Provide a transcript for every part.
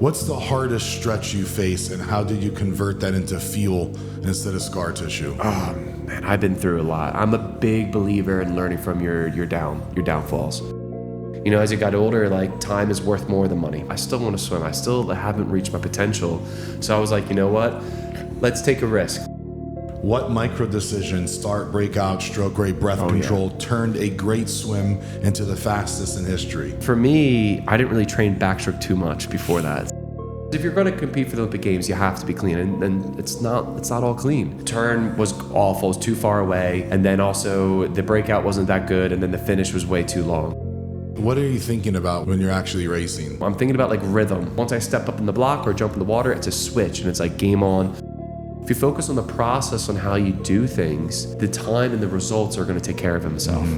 What's the hardest stretch you face, and how did you convert that into fuel instead of scar tissue? Oh man, I've been through a lot. I'm a big believer in learning from your downfalls. You know, as you got older, like, time is worth more than money. I still want to swim. I still haven't reached my potential. So I was like, you know what? Let's take a risk. What micro decisions, start, breakout, stroke rate, breath control, turned a great swim into the fastest in history? For me, I didn't really train backstroke too much before that. If you're going to compete for the Olympic Games, you have to be clean, and it's not all clean. Turn was awful, it was too far away, and then also the breakout wasn't that good, and then the finish was way too long. What are you thinking about when you're actually racing? I'm thinking about like rhythm. Once I step up in the block or jump in the water, it's a switch, and it's like game on. If you focus on the process, on how you do things, the time and the results are going to take care of themselves.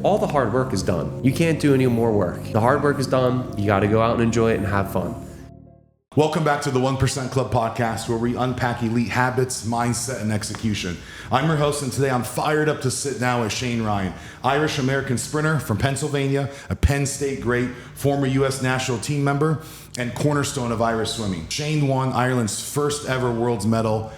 All the hard work is done. You can't do any more work. The hard work is done. You got to go out and enjoy it and have fun. Welcome back to the 1% Club podcast, where we unpack elite habits, mindset, and execution. I'm your host, and today I'm fired up to sit down with Shane Ryan, Irish-American sprinter from Pennsylvania, a Penn State great, former U.S. national team member, and cornerstone of Irish swimming. Shane won Ireland's first ever world's medal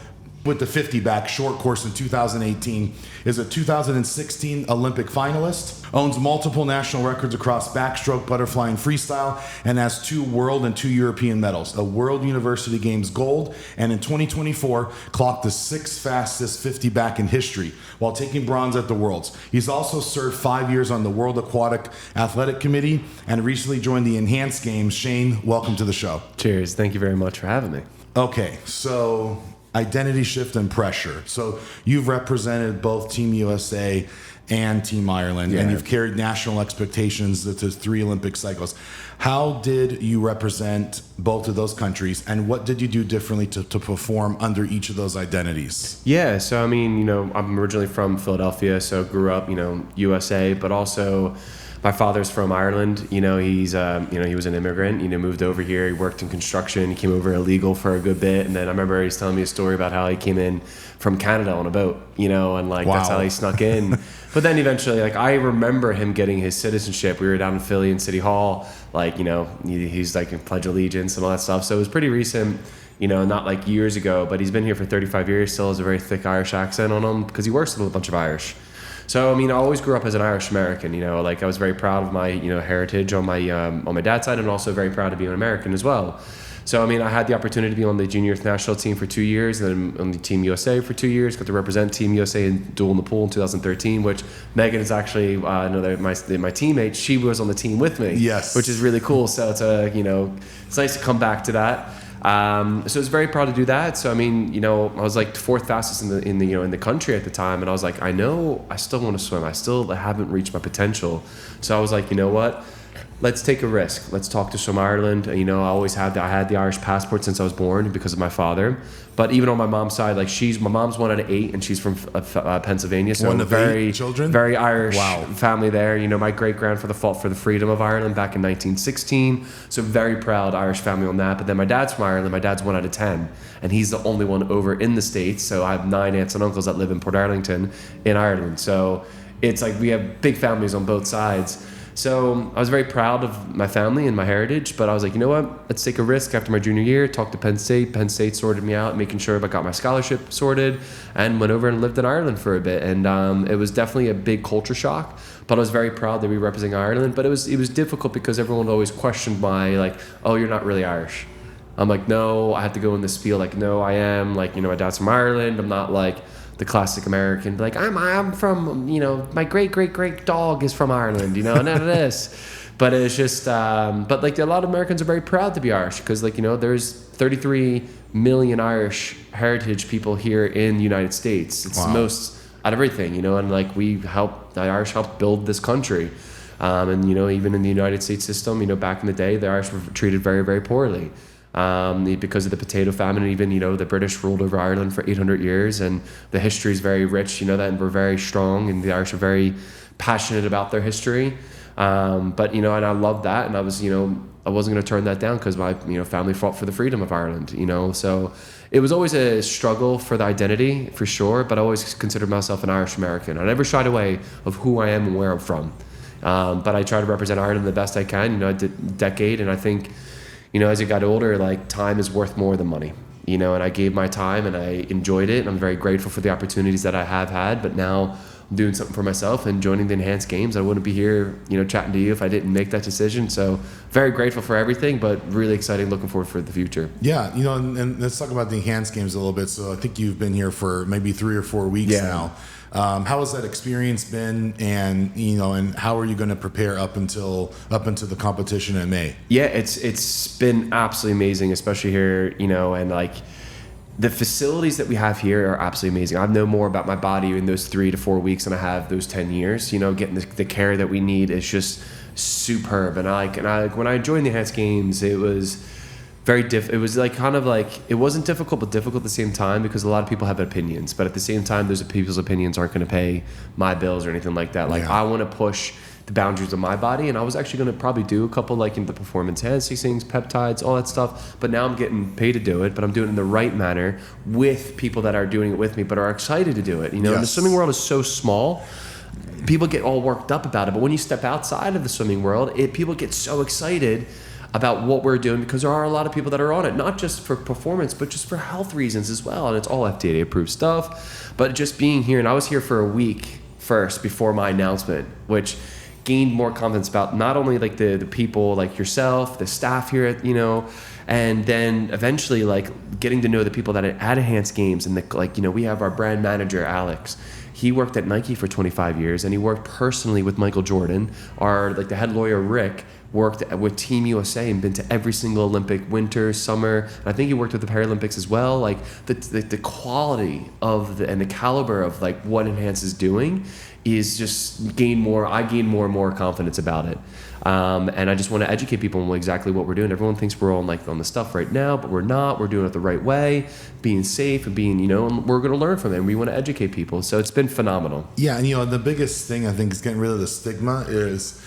with the 50 back short course in 2018, is a 2016 Olympic finalist, owns multiple national records across backstroke, butterfly, and freestyle, and has 2 world and 2 European medals, a World University Games gold, and in 2024 clocked the 6th fastest 50 back in history while taking bronze at the Worlds. He's also served 5 years on the World Aquatic Athletic Committee and recently joined the Enhanced Games. Shane, welcome to the show. Cheers. Thank you very much for having me. Okay, so identity shift and pressure. So you've represented both Team USA and Team Ireland, and you've carried national expectations to 3 Olympic cycles. How did you represent both of those countries, and what did you do differently to perform under each of those identities? Yeah, so I mean, you know, I'm originally from Philadelphia, so grew up, you know, USA, but also my father's from Ireland. You know, he was an immigrant, you know, moved over here. He worked in construction. He came over illegal for a good bit. And then I remember he's telling me a story about how he came in from Canada on a boat, you know, and like, that's how he snuck in. But then eventually, like, I remember him getting his citizenship. We were down in Philly in City Hall, like, you know, he's like in Pledge of Allegiance and all that stuff. So it was pretty recent, you know, not like years ago, but he's been here for 35 years, still has a very thick Irish accent on him because he works with a bunch of Irish. So, I mean, I always grew up as an Irish American, you know, like I was very proud of my, you know, heritage on my dad's side, and also very proud to be an American as well. So, I mean, I had the opportunity to be on the junior national team for 2 years, and then on the Team USA for 2 years, got to represent Team USA in dual in the pool in 2013, which Megan is actually, my teammate, she was on the team with me. Yes. Which is really cool. So it's it's nice to come back to that. So I was very proud to do that. So I mean, you know, I was like 4th fastest in the country at the time, and I was like, I know I still want to swim. I still haven't reached my potential. So I was like, you know what? Let's take a risk. Let's talk to Swim Ireland. You know, I had the Irish passport since I was born because of my father. But even on my mom's side, like my mom's 1 out of 8, and she's from Pennsylvania, so one of very 8 children, very Irish family there. You know, my great grandfather fought for the freedom of Ireland back in 1916, so very proud Irish family on that. But then my dad's from Ireland. My dad's 1 out of 10, and he's the only one over in the States. So I have 9 aunts and uncles that live in Port Arlington in Ireland. So it's like we have big families on both sides. So I was very proud of my family and my heritage, but I was like, you know what? Let's take a risk. After my junior year, talked to Penn State. Penn State sorted me out, making sure I got my scholarship sorted, and went over and lived in Ireland for a bit. And it was definitely a big culture shock, but I was very proud that we were representing Ireland. But it was difficult because everyone always questioned my, like, oh, you're not really Irish. I'm like, no, I had to go in this spiel, like, no, I am. Like, you know, my dad's from Ireland. I'm not like the classic American, like, I'm from, you know, my great dog is from Ireland, you know, none of this. But it's just, but like a lot of Americans are very proud to be Irish because, like, you know, there's 33 million Irish heritage people here in the United States. It's the most out of everything, you know, and like the Irish helped build this country. And, you know, even in the United States system, you know, back in the day, the Irish were treated very, very poorly. Because of the potato famine, and even, you know, the British ruled over Ireland for 800 years, and the history is very rich, you know, that, and we're very strong, and the Irish are very passionate about their history. But, you know, and I loved that, and I was, you know, I wasn't going to turn that down because my, you know, family fought for the freedom of Ireland, you know, so it was always a struggle for the identity, for sure, but I always considered myself an Irish American. I never shied away of who I am and where I'm from. But I try to represent Ireland the best I can. You know, I did a decade, and I think, as I got older, like time is worth more than money. And I gave my time and I enjoyed it, and I'm very grateful for the opportunities that I have had. But now I'm doing something for myself and joining the Enhanced Games. I wouldn't be here, chatting to you if I didn't make that decision. So very grateful for everything, but really exciting, looking forward for the future. Yeah, and let's talk about the Enhanced Games a little bit. So I think you've been here for maybe 3 or 4 weeks now. How has that experience been, and how are you going to prepare up into the competition in May? Yeah, it's been absolutely amazing, especially here, and like the facilities that we have here are absolutely amazing. I know more about my body in those 3 to 4 weeks than I have those 10 years. Getting the care that we need is just superb. And I when I joined the Enhanced Games, it was very it was like kind of like, it wasn't difficult, but difficult at the same time, because a lot of people have opinions, but at the same time, those people's opinions aren't going to pay my bills or anything like that. Like, I want to push the boundaries of my body, and I was actually going to probably do a couple like in the performance enhancing things, peptides, all that stuff, but now I'm getting paid to do it, but I'm doing it in the right manner with people that are doing it with me, but are excited to do it. And the swimming world is so small. People get all worked up about it, but when you step outside of the swimming world, people get so excited about what we're doing, because there are a lot of people that are on it, not just for performance, but just for health reasons as well. And it's all FDA approved stuff. But just being here, and I was here for a week first before my announcement, which gained more confidence about not only like the people like yourself, the staff here at, and then eventually like getting to know the people that are at Enhanced Games. And we have our brand manager, Alex. He worked at Nike for 25 years, and he worked personally with Michael Jordan. The head lawyer, Rick, worked with Team USA and been to every single Olympic, winter, summer. And I think he worked with the Paralympics as well. Like the quality of and the caliber of like what Enhance is doing is just I gain more and more confidence about it. And I just want to educate people on exactly what we're doing. Everyone thinks we're on the stuff right now, but we're not. We're doing it the right way, being safe and being, and we're going to learn from it. And we want to educate people. So it's been phenomenal. Yeah. And, the biggest thing I think is getting rid of the stigma is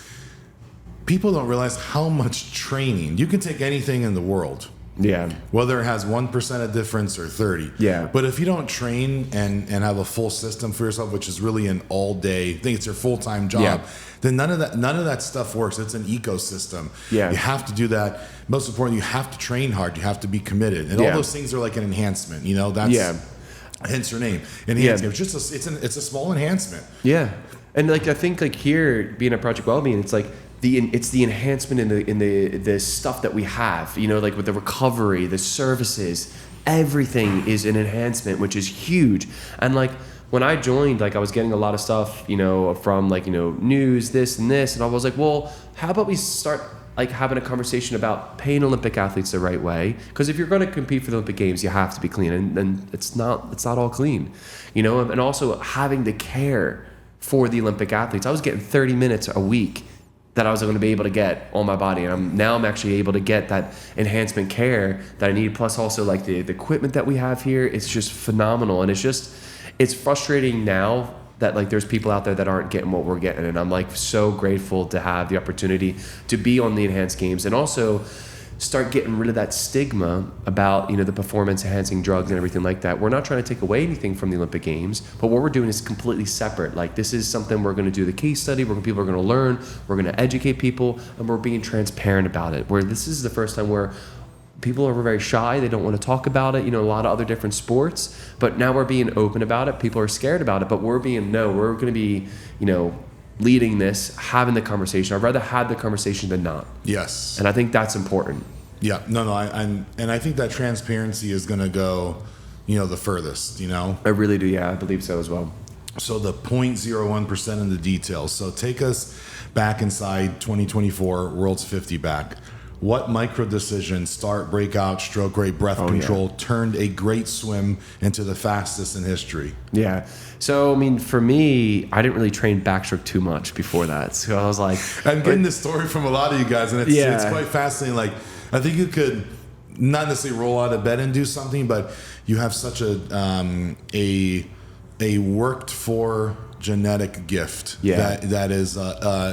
people don't realize how much training. You can take anything in the world. Yeah. Whether it has 1% of difference or 30. Yeah. But if you don't train and have a full system for yourself, which is really an all day, I think it's your full-time job, then none of that stuff works. It's an ecosystem. Yeah. You have to do that. Most important, you have to train hard. You have to be committed. And all those things are like an enhancement. That's hence your name. Enhancement. It's a small enhancement. Yeah. And I think here being at Project Wellbeing, it's like it's the enhancement in the stuff that we have, with the recovery, the services, everything is an enhancement, which is huge. And when I joined, I was getting a lot of stuff, from news, this and this, and I was like, well, how about we start having a conversation about paying Olympic athletes the right way? Because if you're going to compete for the Olympic Games, you have to be clean, and it's not all clean, and also having the care for the Olympic athletes. I was getting 30 minutes a week that I was going to be able to get on my body, and I'm actually able to get that enhancement care that I need. Plus also the equipment that we have here, it's just phenomenal. And it's frustrating now that there's people out there that aren't getting what we're getting, and I'm so grateful to have the opportunity to be on the Enhanced Games and also start getting rid of that stigma about the performance enhancing drugs and everything like that. We're not trying to take away anything from the Olympic Games, but what we're doing is completely separate. This is something we're going to do the case study, where people are going to learn, we're going to educate people, and we're being transparent about it. Where this is the first time where people are very shy, they don't want to talk about it, a lot of other different sports, but now we're being open about it. People are scared about it, but we're going to be, leading this, having the conversation. I'd rather have the conversation than not. Yes. And I think that's important. Yeah. No. I think that transparency is going to go, the furthest, I really do. Yeah, I believe so as well. So the 0.01% in the details. So take us back inside 2024, World's 50 back. What micro decision, start, breakout, stroke rate, breath control, turned a great swim into the fastest in history? Yeah. So, for me, I didn't really train backstroke too much before that. So I was like... I'm getting this story from a lot of you guys, and it's quite fascinating. I think you could not necessarily roll out of bed and do something, but you have such a worked for genetic gift Yeah. that is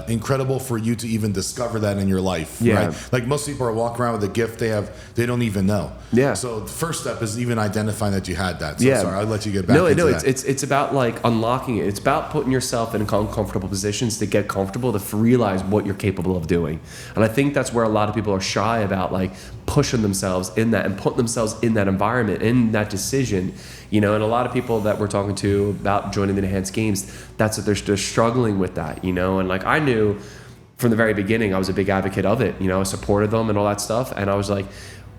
incredible for you to even discover that in your life. Yeah. Right? Like most people are walking around with a gift they don't even know. Yeah. So the first step is even identifying that you had that. So Yeah. sorry, I'll let you get back into that. It's about like unlocking it. It's about putting yourself in uncomfortable positions to get comfortable, to realize what you're capable of doing. And I think that's where a lot of people are shy about like pushing themselves in that and putting themselves in that environment, in that decision. And a lot of people that we're talking to about joining the Enhanced Games, that's what they're struggling with that, and like I knew from the very beginning, I was a big advocate of it, I supported them and all that stuff. And I was like,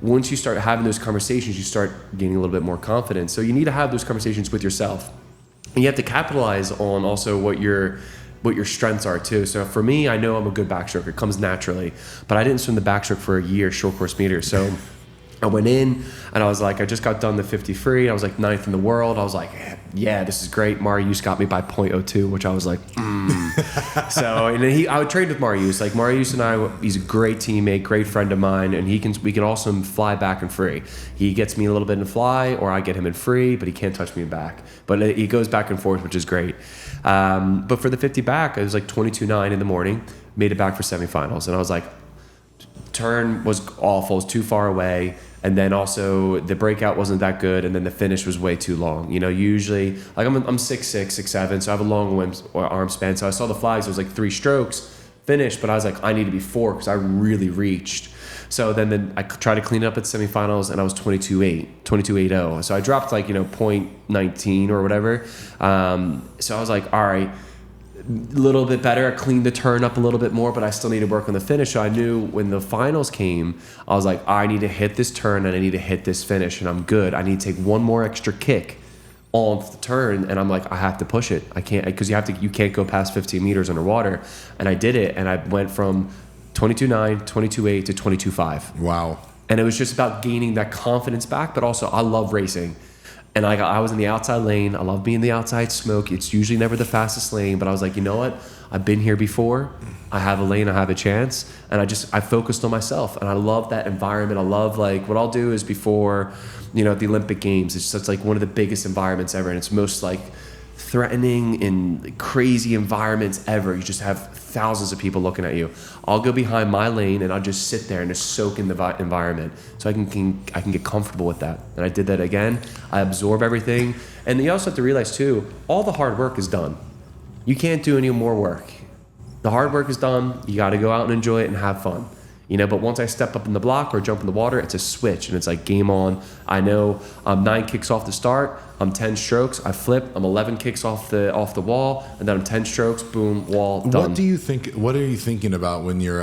once you start having those conversations, you start gaining a little bit more confidence. So you need to have those conversations with yourself, and you have to capitalize on also what your strengths are too. So for me, I know I'm a good backstroker. It comes naturally, but I didn't swim the backstroke for a year, short course meter. So I went in and I was like, I just got done the 50 free. I was like 9th in the world. I was like, yeah, this is great. Marius got me by 0.02, which I was like, So, and then I would trade with Marius. Like Marius and I, he's a great teammate, great friend of mine, and we can also fly back and free. He gets me a little bit in fly, or I get him in free, but he can't touch me in back. But he goes back and forth, which is great. But for the 50 back, it was like 22.9 in the morning, made it back for semifinals. And I was like, turn was awful, it was too far away. And then also the breakout wasn't that good, and then the finish was way too long. Usually, like I'm 6'6", 6'7", so I have a long arm span. So I saw the flags, it was like 3 strokes finished, but I was like, I need to be 4 because I really reached. So then I tried to clean it up at semifinals, and I was 22.80. So I dropped like 0.19 or whatever. So I was like, all right, a little bit better. I cleaned the turn up a little bit more, but I still need to work on the finish. So I knew when the finals came, I was like, I need to hit this turn and I need to hit this finish, and I'm good. I need to take one more extra kick on the turn, and I'm like, I have to push it. I can't, because you can't go past 15 meters underwater. And I did it, and I went from 22.9, 22.8 to 22.5. Wow. And it was just about gaining that confidence back, but also I love racing. And I was in the outside lane. I love being the outside smoke. It's usually never the fastest lane, but I was like, you know what? I've been here before. I have a lane. I have a chance. And I focused on myself. And I love that environment. I love, like, what I'll do is before, at the Olympic Games, it's just like one of the biggest environments ever. And it's most like threatening and crazy environments ever. You just have thousands of people looking at you. I'll go behind my lane and I'll just sit there and just soak in the environment, so I can get comfortable with that. And I did that again. I absorb everything. And you also have to realize too, all the hard work is done. You can't do any more work. The hard work is done. You got to go out and enjoy it and have fun. But once I step up in the block or jump in the water, it's a switch, and it's like game on. I know I'm 9 kicks off the start. I'm 10 strokes. I flip. I'm 11 kicks off the wall, and then I'm 10 strokes. Boom, wall, done. What are you thinking about when you're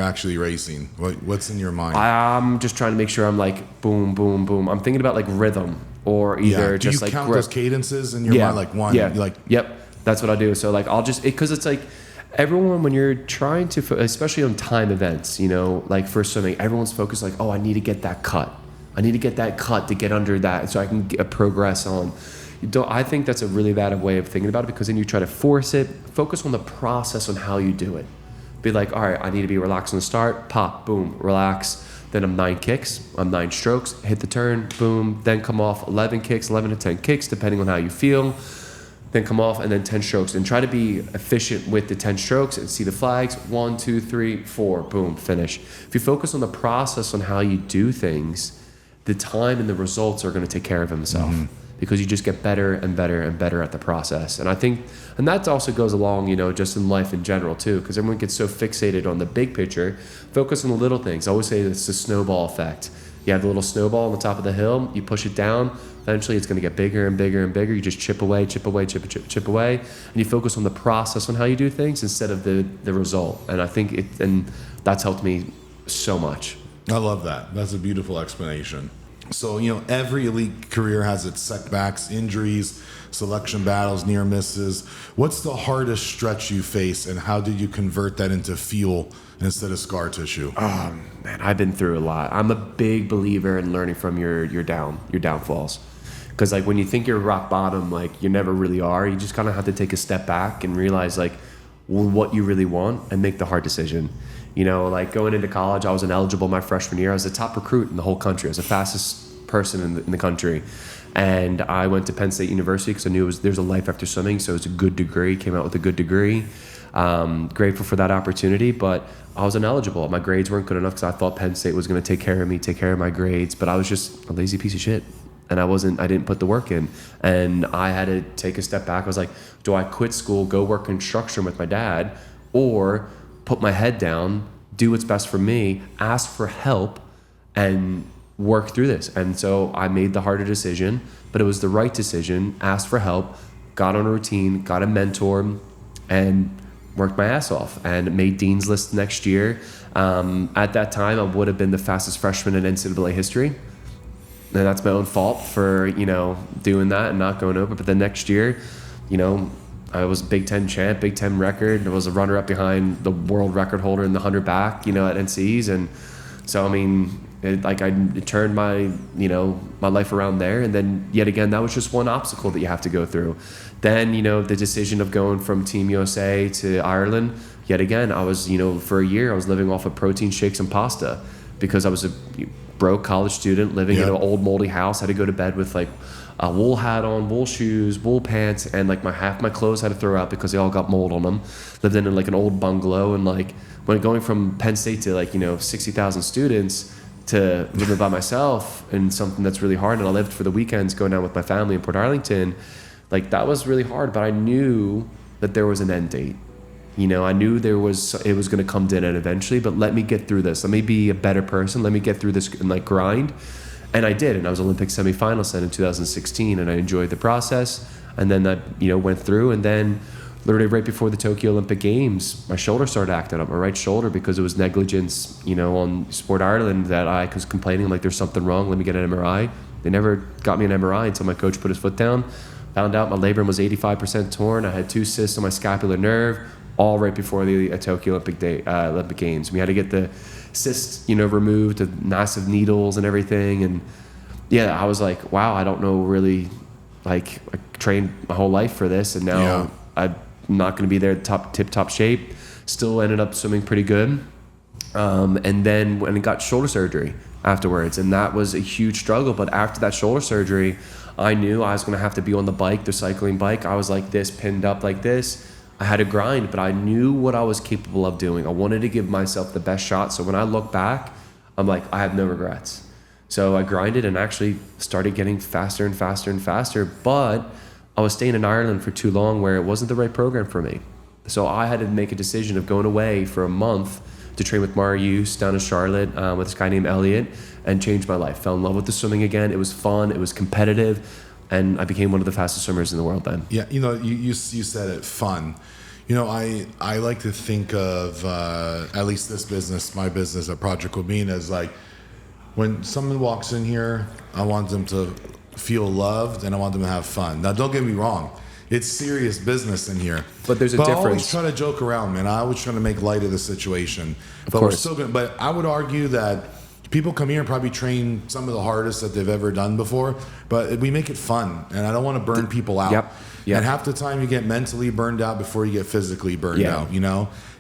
actually racing? What's in your mind? I'm just trying to make sure I'm like boom, boom, boom. I'm thinking about like rhythm, or either Do just you like count grip. those cadences in your mind, like one? Yeah. Like, yep. That's what I do. So like I'll just, because it's like, everyone, when you're trying to, especially on time events, like for swimming, everyone's focused like, oh, I need to get that cut. I need to get that cut to get under that so I can progress on. I think that's a really bad way of thinking about it, because then you try to force it. Focus on the process on how you do it. Be like, all right, I need to be relaxed on the start. Pop, boom, relax. Then I'm 9 kicks. I'm 9 strokes. Hit the turn, boom. Then come off 11 kicks, 11 to 10 kicks, depending on how you feel. Then come off, and then 10 strokes, and try to be efficient with the 10 strokes and see the flags. 1, 2, 3, 4, boom, finish. If you focus on the process on how you do things, the time and the results are going to take care of themselves, because you just get better and better and better at the process. And I think, and that also goes along, just in life in general too, because everyone gets so fixated on the big picture. Focus on the little things. I always say it's the snowball effect. You have the little snowball on the top of the hill, you push it down, eventually it's going to get bigger and bigger and bigger. You just chip away, chip away, chip away, and you focus on the process on how you do things instead of the result. And I think and that's helped me so much. I love that. That's a beautiful explanation. So, every elite career has its setbacks, injuries, selection battles, near misses. What's the hardest stretch you face, and how did you convert that into fuel instead of scar tissue? Oh, man, I've been through a lot. I'm a big believer in learning from your downfalls. Because like when you think you're rock bottom, like you never really are. You just kind of have to take a step back and realize like what you really want and make the hard decision. Like going into college, I was ineligible my freshman year. I was the top recruit in the whole country. I was the fastest person in the country. And I went to Penn State University because I knew there's a life after swimming, so it's a good degree. Came out with a good degree. Grateful for that opportunity, but I was ineligible. My grades weren't good enough because I thought Penn State was going to take care of me, take care of my grades, but I was just a lazy piece of shit. And I didn't put the work in. And I had to take a step back. I was like, do I quit school, go work construction with my dad, or put my head down, do what's best for me, ask for help, and work through this? And so I made the harder decision, but it was the right decision. Asked for help, got on a routine, got a mentor, and worked my ass off and made Dean's List next year. At that time, I would have been the fastest freshman in NCAA history. And that's my own fault for, doing that and not going over. But the next year, I was Big Ten champ, Big Ten record. I was a runner-up behind the world record holder in the 100 back, at NCs. And so, it turned my, my life around there. And then yet again, that was just one obstacle that you have to go through. Then, the decision of going from Team USA to Ireland, yet again, I was, for a year, I was living off of protein shakes and pasta because I was a broke college student living in an old moldy house. I had to go to bed with like a wool hat on, wool shoes, wool pants, and like half my clothes I had to throw out because they all got mold on them. Lived in like an old bungalow, and like when going from Penn State to 60,000 students to living by myself and something that's really hard. And I lived for the weekends going down with my family in Port Arlington. Like that was really hard, but I knew that there was an end date. I knew it was going to come to an end eventually, but let me get through this. Let me be a better person. Let me get through this and like grind. And I did. And I was Olympic semifinalist in 2016, and I enjoyed the process. And then that, went through. And then literally right before the Tokyo Olympic Games, my shoulder started acting up, my right shoulder, because it was negligence, on Sport Ireland that I was complaining like there's something wrong. Let me get an MRI. They never got me an MRI until my coach put his foot down. Found out my labrum was 85% torn. I had 2 cysts on my scapular nerve, all right before the Tokyo Olympic Games. We had to get the cysts, removed, the massive needles and everything. And yeah, I was like, wow, I don't know really, like I trained my whole life for this, and now I'm not going to be there tip-top shape. Still ended up swimming pretty good. And then when I got shoulder surgery afterwards, and that was a huge struggle. But after that shoulder surgery, I knew I was going to have to be on the bike, the cycling bike. I was like this, pinned up like this. I had to grind, but I knew what I was capable of doing. I wanted to give myself the best shot. So when I look back, I'm like, I have no regrets. So I grinded and actually started getting faster and faster and faster. But I was staying in Ireland for too long where it wasn't the right program for me. So I had to make a decision of going away for a month to train with Marius down in Charlotte with this guy named Elliot, and changed my life. Fell in love with the swimming again. It was fun. It was competitive. And I became one of the fastest swimmers in the world then. Yeah, you said it, fun. I like to think of at least this business, my business at Project Wabine, as like when someone walks in here, I want them to feel loved and I want them to have fun. Now, don't get me wrong. It's serious business in here. But there's a difference. I always try to joke around, man. I always try to make light of the situation. But we're still good. But I would argue that people come here and probably train some of the hardest that they've ever done before, but we make it fun, and I don't want to burn people out. Yep. And half the time you get mentally burned out before you get physically burned out,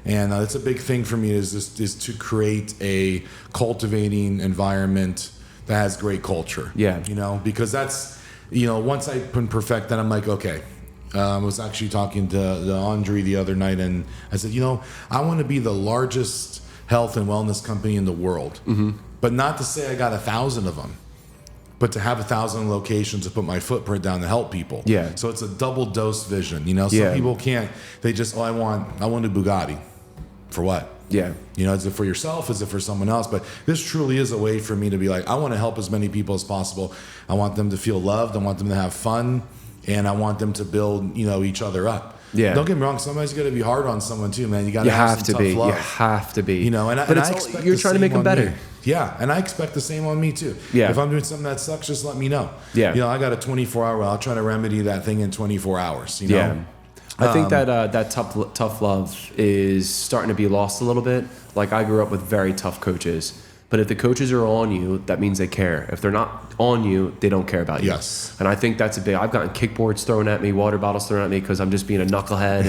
And that's a big thing for me is to create a cultivating environment that has great culture. Yeah. Because that's, once I can perfect that, I'm like, okay. I was actually talking to Andre the other night, and I said, I want to be the largest health and wellness company in the world. Mm-hmm. But not to say I got 1,000 of them, but to have 1,000 locations to put my footprint down to help people. Yeah. So it's a double dose vision. Some people can't. They just, I want a Bugatti. For what? Yeah. Is it for yourself? Is it for someone else? But this truly is a way for me to be like, I want to help as many people as possible. I want them to feel loved. I want them to have fun, and I want them to build, each other up. Yeah. Don't get me wrong. Somebody's got to be hard on someone too, man. You got to have some tough love. You have to be. And I expect you're trying to make them better. Me. Yeah, and I expect the same on me too. Yeah. If I'm doing something that sucks, just let me know. Yeah. I got a 24-hour. I'll try to remedy that thing in 24 hours. Yeah. I think that tough love is starting to be lost a little bit. Like I grew up with very tough coaches. But if the coaches are on you, that means they care. If they're not on you, they don't care about you. Yes. And I think that's a big... I've gotten kickboards thrown at me, water bottles thrown at me because I'm just being a knucklehead.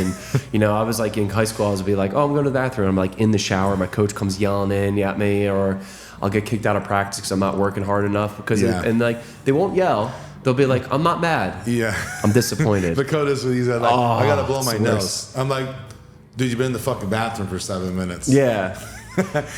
And, I was like in high school, I was be like, oh, I'm going to the bathroom. I'm like in the shower. My coach comes yelling at me. Or I'll get kicked out of practice because I'm not working hard enough. Because and like they won't yell. They'll be like, I'm not mad. Yeah. I'm disappointed. The code is he's like, I gotta blow my it's nose. I'm like, dude, you've been in the fucking bathroom for 7 minutes. Yeah.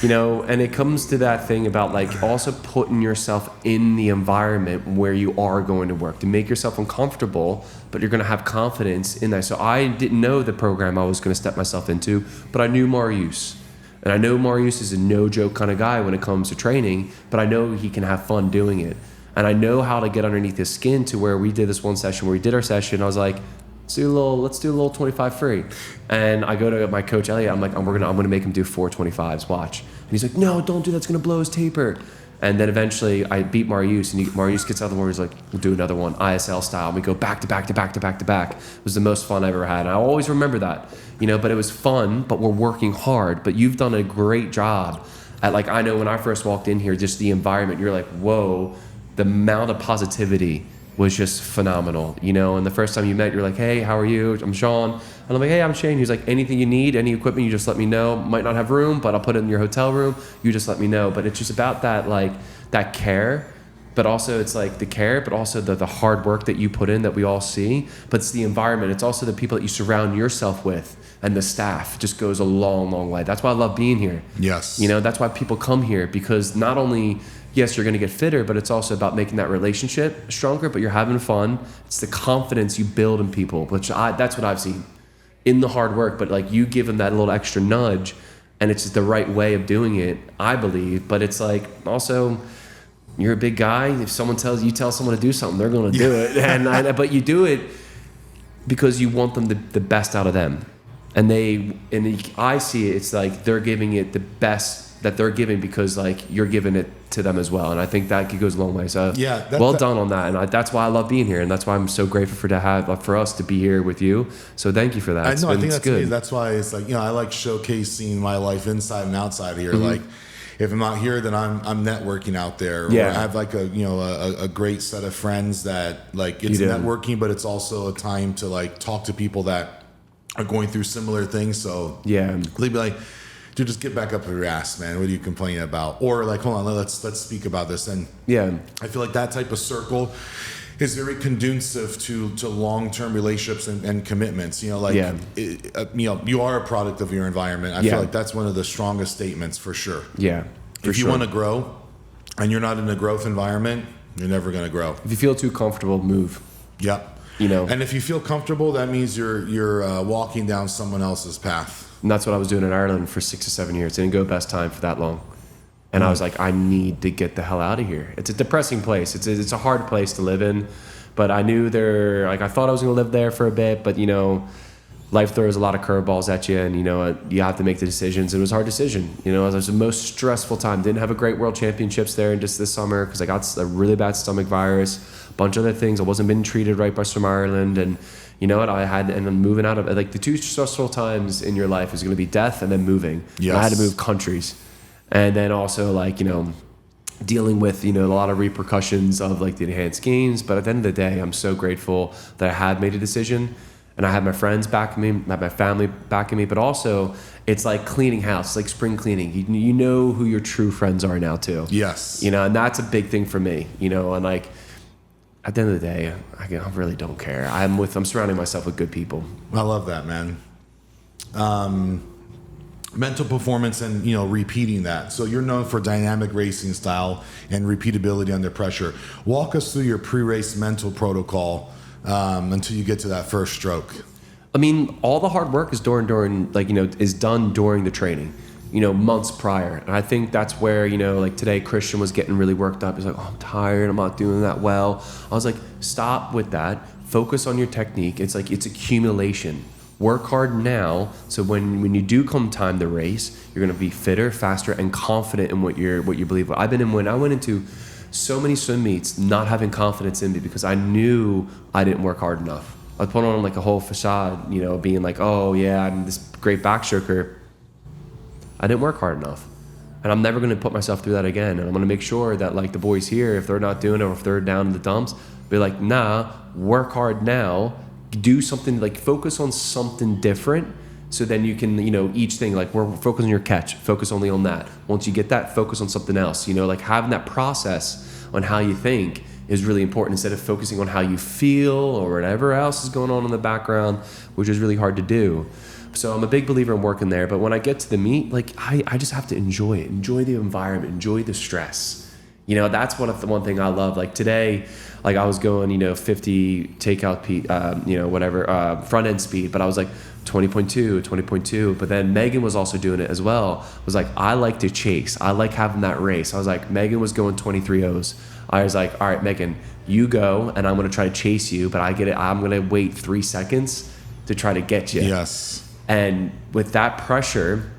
You know, and it comes to that thing about like also putting yourself in the environment where you are going to work to make yourself uncomfortable, but you're going to have confidence in that. So I didn't know the program I was going to step myself into, but I knew Marius. And I know Marius is a no joke kind of guy when it comes to training, but I know he can have fun doing it. And I know how to get underneath his skin to where we did this one session where we did our session. I was like, let's do a little 25 free. And I go to my coach Elliot. I'm like, I'm gonna make him do 4 25s. Watch. And he's like, no, don't do that. It's gonna blow his taper. And then eventually I beat Marius, and Marius gets out of the water. He's like, we'll do another one, ISL style. And we go back to back to back to back to back. It was the most fun I ever had. And I always remember that, you know. But it was fun. But we're working hard. But you've done a great job at, like, I know when I first walked in here, just the environment. You're like, whoa, the amount of positivity was just phenomenal, you know. And the first time you met, you're like, hey, how are you? I'm Sean. And I'm like, hey, I'm Shane. He's like, anything you need, any equipment, you just let me know. Might not have room, but I'll put it in your hotel room. You just let me know. But it's just about that, like, that care. But also it's like the care, but also the hard work that you put in that we all see. But it's the environment. It's also the people that you surround yourself with, and the staff just goes a long, long way. That's why I love being here. Yes. You know, that's why people come here, because not only, yes, you're going to get fitter, but it's also about making that relationship stronger, but you're having fun. It's the confidence you build in people, which that's what I've seen in the hard work. But like, you give them that little extra nudge, and it's just the right way of doing it, I believe. But it's like, also, you're a big guy. If someone tell someone to do something, they're going to do it. But you do it because you want them the best out of them. And I see it, it's like they're giving it the best that they're giving, because like you're giving it to them as well. And I think that goes a long way. So well done on that. And that's why I love being here, and that's why I'm so grateful for us to be here with you. So thank you for that. I think that's good. That's why it's like, you know, I like showcasing my life inside and outside here. Mm-hmm. Like, if I'm out here, then I'm networking out there. Yeah. Or I have like a great set of friends that, like, it's networking, but it's also a time to like talk to people that are going through similar things. So yeah, they'd be like, dude, just get back up your ass, man. What are you complaining about? Or like, hold on, let's speak about this. And yeah, I feel like that type of circle is very conducive to long-term relationships and commitments. You know, like, you are a product of your environment. I feel like that's one of the strongest statements for sure. Yeah. If you want to grow and you're not in a growth environment, you're never going to grow. If you feel too comfortable, move. Yep. You know, and if you feel comfortable, that means you're walking down someone else's path. And that's what I was doing in Ireland for 6 to 7 years. Didn't go past time for that long. And I was like, I need to get the hell out of here. It's a depressing place. It's a hard place to live in. But I knew I thought I was going to live there for a bit. But, you know, life throws a lot of curveballs at you. And, you know, you have to make the decisions. It was a hard decision. You know, it was the most stressful time. Didn't have a great World Championships there just this summer because I got a really bad stomach virus. A bunch of other things. I wasn't being treated right by Swim Ireland. And, you know what, and I'm moving out of, like, the two stressful times in your life is going to be death and then moving. Yes. And I had to move countries. And then also, like, you know, dealing with, you know, a lot of repercussions of like the enhanced games. But at the end of the day, I'm so grateful that I had made a decision, and I had my friends backing me, I had my family backing me. But also, it's like cleaning house, like spring cleaning. You know who your true friends are now too. Yes. You know, and that's a big thing for me, you know. And like, at the end of the day, I really don't care. I'm surrounding myself with good people. I love that, man. Mental performance and, you know, repeating that. So you're known for dynamic racing style and repeatability under pressure. Walk us through your pre-race mental protocol until you get to that first stroke. I mean, all the hard work is during like, you know, is done during the training, you know, months prior. And I think that's where, you know, like today Christian was getting really worked up. He's like, oh, I'm tired. I'm not doing that well. I was like, stop with that. Focus on your technique. It's like, it's accumulation. Work hard now, so when you do come time to race, you're going to be fitter, faster, and confident in what you believe. When I went into so many swim meets not having confidence in me because I knew I didn't work hard enough. I was putting on like a whole facade, you know, being like, oh yeah, I'm this great backstroker. I didn't work hard enough, and I'm never going to put myself through that again. And I'm going to make sure that like the boys here, if they're not doing it or if they're down in the dumps, be like, nah, work hard now. Do something, like focus on something different, So then you can, each thing, like we're focusing on your catch, focus only on that. Once you get that, focus on something else. Like having that process on how you think is really important instead of focusing on how you feel or whatever else is going on in the background, which is really hard to do. So I'm a big believer in working there. But when I get to the meet, like I just have to enjoy it, enjoy the environment, enjoy the stress. That's one thing I love. Like today, like I was going, 50 takeout, front end speed, but I was like 20.2. But then Megan was also doing it as well. I was like, I like to chase. I like having that race. I was like, Megan was going 23.0s. I was like, all right, Megan, you go, and I'm going to try to chase you, but I'm going to wait 3 seconds to try to get you. Yes. And with that pressure,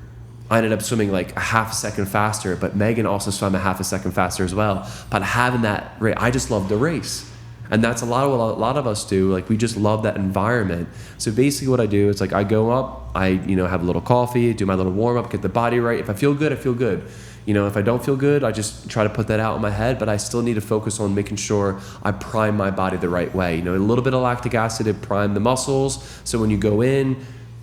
I ended up swimming like a half a second faster, but Megan also swam a half a second faster as well. But having that race, I just love the race. And that's a lot of us do. Like we just love that environment. So basically what I do is like I go up, I have a little coffee, do my little warm up, get the body right. If I feel good, I feel good. If I don't feel good, I just try to put that out in my head, but I still need to focus on making sure I prime my body the right way. A little bit of lactic acid to prime the muscles. So when you go in,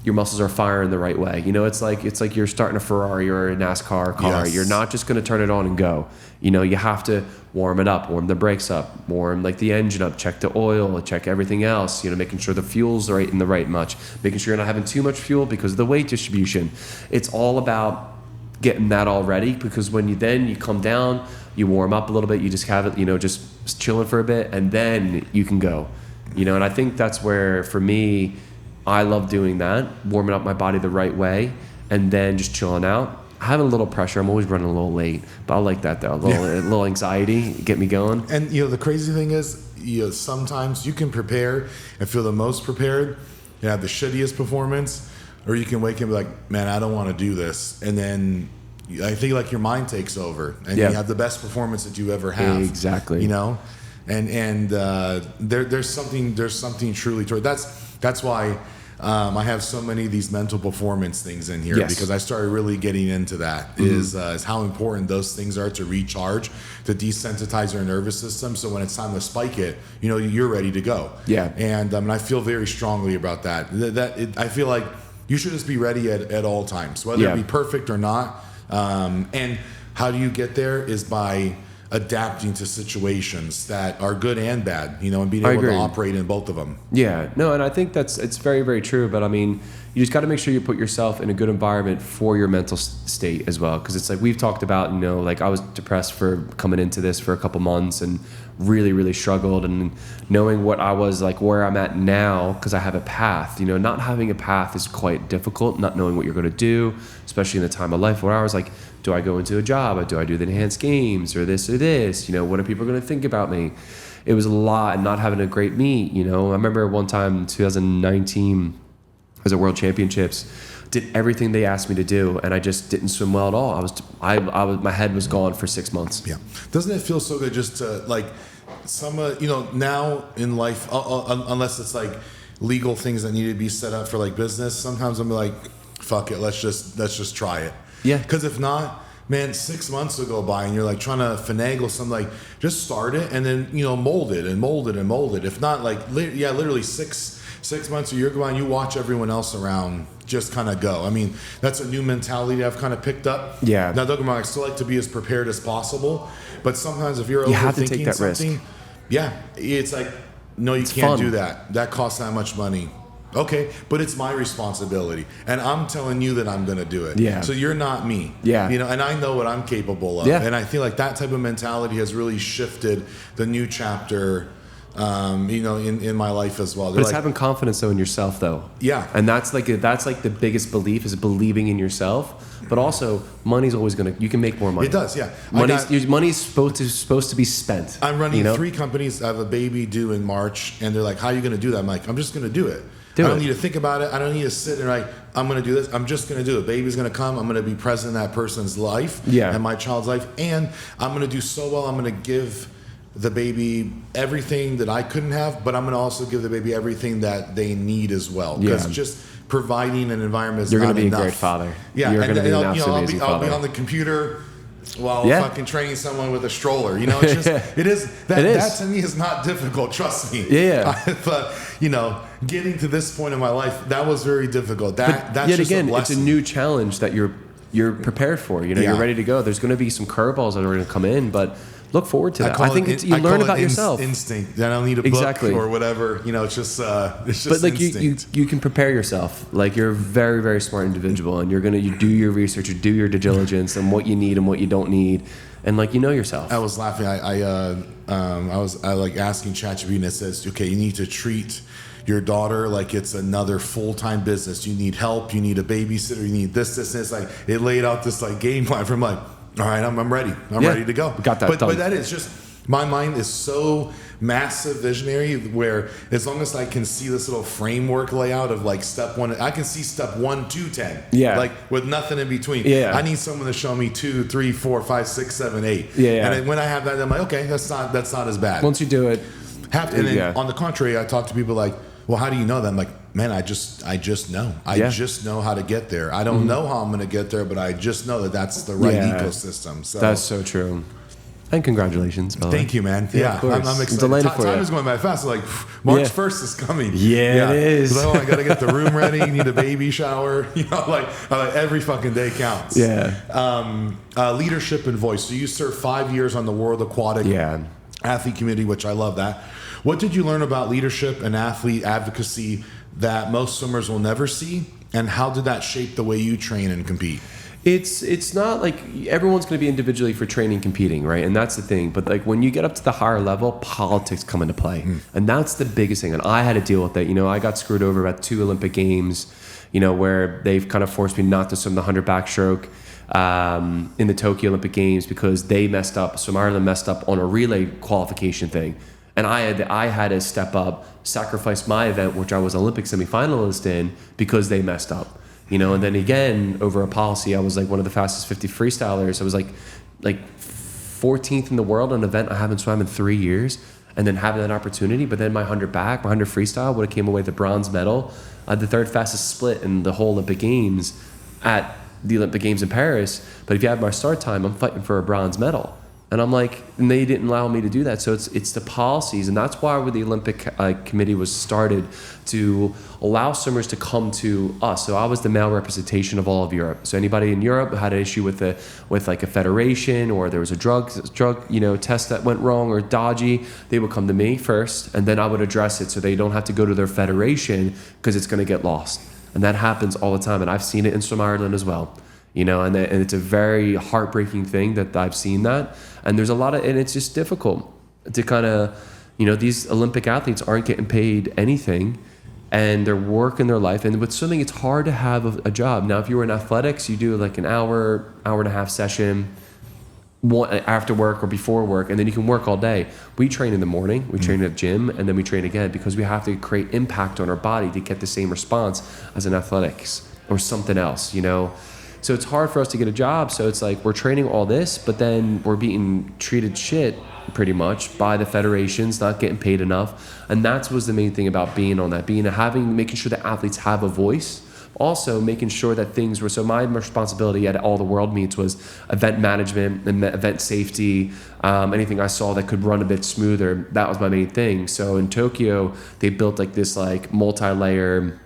your muscles are firing the right way. It's like you're starting a Ferrari or a NASCAR car. Yes. You're not just going to turn it on and go. You have to warm it up, warm the brakes up, warm like the engine up, check the oil, check everything else, making sure the fuel's right in the right much, making sure you're not having too much fuel because of the weight distribution. It's all about getting that all ready, because when you come down, you warm up a little bit, you just have it, just chilling for a bit, and then you can go. And I think that's where, for me, I love doing that, warming up my body the right way, and then just chilling out. Having a little pressure, I'm always running a little late, but I like that though. A little anxiety, get me going. And the crazy thing is, sometimes you can prepare and feel the most prepared, have the shittiest performance, or you can wake up and be like, man, I don't want to do this, and then I think like your mind takes over, and you have the best performance that you ever have. Exactly. And there's something truly to it. That's why I have so many of these mental performance things in here, because I started really getting into that. Is how important those things are to recharge, to desensitize our nervous system, so when it's time to spike it, you're ready to go. Yeah. And I feel very strongly about that. I feel like you should just be ready at all times, whether it be perfect or not. And how do you get there is by adapting to situations that are good and bad, and being able to operate in both of them. Yeah, no, and I think it's very, very true. But I mean, you just got to make sure you put yourself in a good environment for your mental state as well. Because it's like we've talked about, like I was depressed for coming into this for a couple months and really, really struggled. And knowing what I was like, where I'm at now, because I have a path, not having a path is quite difficult, not knowing what you're going to do, especially in the time of life where I was like, do I go into a job? Or do I do the enhanced games or this or this? What are people going to think about me? It was a lot, and not having a great meet. I remember one time in 2019, I was at World Championships, did everything they asked me to do, and I just didn't swim well at all. My head was gone for 6 months. Yeah. Doesn't it feel so good just to like now in life, unless it's like legal things that need to be set up for like business, sometimes I'm like, fuck it, let's just try it. Yeah. Because if not, man, 6 months will go by and you're like trying to finagle something, like just start it and then, mold it. If not, like, literally six months or a year go by and you watch everyone else around just kind of go. I mean, that's a new mentality I've kind of picked up. Yeah. Now, don't get me wrong, I still like to be as prepared as possible, but sometimes if you're overthinking something, it's like, no, you can't do that. That costs that much money. Okay, but it's my responsibility, and I'm telling you that I'm going to do it. Yeah. So you're not me. Yeah. And I know what I'm capable of. Yeah. And I feel like that type of mentality has really shifted the new chapter, in my life as well. But it's having confidence though in yourself, though. Yeah. And that's like the biggest belief, is believing in yourself. But also, money's always you can make more money. It does, yeah. Money's supposed to be spent. I'm running 3 companies. I have a baby due in March, and they're like, "How are you going to do that?" I'm like, "I'm just going to do it. I don't need to think about it. I don't need to sit and like, I'm going to do this. I'm just going to do it. Baby's going to come. I'm going to be present in that person's life and my child's life. And I'm going to do so well. I'm going to give the baby everything that I couldn't have, but I'm going to also give the baby everything that they need as well. Because just providing an environment is not enough. You're going to be a great father. Yeah. You're going to be an absolute amazing father. I'll be on the computer while fucking training someone with a stroller. You know, it's just that to me is not difficult. Trust me. But you know, getting to this point in my life, that was very difficult. That's yet just again, a it's lesson. a new challenge that you're prepared for. You know, you're ready to go. There's going to be some curveballs that are going to come in, but look forward to that. I think you learn about yourself. Instinct. I don't need a book or whatever. You know, it's just but like instinct. you can prepare yourself. Like you're a very, very smart individual, and you do your research, you do your due diligence, and what you need and what you don't need, and like you know yourself. I was laughing. I was like asking ChatGPT, and it says, okay, you need to treat your daughter like it's another full-time business. You need help. You need a babysitter. You need this. And it's like it laid out this like game plan from like, all right, I'm ready. I'm ready to go. Got that done. But that is just, my mind is so massive visionary where as long as I can see this little framework layout of like step 1, I can see step 1 to 10. Yeah. Like with nothing in between. Yeah. I need someone to show me 2, 3, 4, 5, 6, 7, 8. Yeah. And then when I have that, I'm like, okay, that's not as bad. Once you do it. And then on the contrary, I talk to people like, well, how do you know that? I'm like, man, I just know. I just know how to get there. I don't know how I'm going to get there, but I just know that that's the right ecosystem. So that's so true. And congratulations, by the way. Thank you, man. Yeah, I'm excited. I'm delighted for Time you. is going by fast. Like March 1st is coming. Yeah, it is. So I got to get the room ready. You need a baby shower. You know, like every fucking day counts. Yeah. Leadership and voice. So you served 5 years on the World Aquatic Athlete Committee, which I love that. What did you learn about leadership and athlete advocacy that most swimmers will never see? And how did that shape the way you train and compete? It's not like everyone's going to be individually for training, competing, right? And that's the thing. But like when you get up to the higher level, politics come into play, and that's the biggest thing. And I had to deal with it. You know, I got screwed over about 2 Olympic Games, you know, where they've kind of forced me not to swim the 100 backstroke in the Tokyo Olympic Games because they messed up. Swim Ireland messed up on a relay qualification thing. And I had to step up, sacrifice my event, which I was Olympic semifinalist in, because they messed up. You know, and then again, over a policy, I was like one of the fastest 50 freestylers. I was like 14th in the world on an event I haven't swam in 3 years, and then having that opportunity. But then my 100 freestyle would have came away with the bronze medal, the 3rd fastest split in the whole Olympic Games at the Olympic Games in Paris. But if you have my start time, I'm fighting for a bronze medal. And I'm like, and they didn't allow me to do that. So it's the policies, and that's why the Olympic committee was started to allow swimmers to come to us. So I was the male representation of all of Europe. So anybody in Europe who had an issue with like a federation, or there was a drug test that went wrong or dodgy, they would come to me first, and then I would address it so they don't have to go to their federation because it's going to get lost. And that happens all the time, and I've seen it in Swim Ireland as well. You know, and it's a very heartbreaking thing that I've seen that. And there's and it's just difficult to kind of, you know, these Olympic athletes aren't getting paid anything, and they're working their life. And with swimming, it's hard to have a job. Now, if you were in athletics, you do like an hour and a half session after work or before work, and then you can work all day. We train in the morning, we train at the gym, and then we train again because we have to create impact on our body to get the same response as in athletics or something else, you know. So it's hard for us to get a job. So it's like we're training all this, but then we're being treated shit pretty much by the federations, not getting paid enough. And that was the main thing about being on that, making sure that athletes have a voice. Also making sure that things were, so my responsibility at all the world meets was event management and event safety, anything I saw that could run a bit smoother, that was my main thing. So in Tokyo, they built like this like multi-layer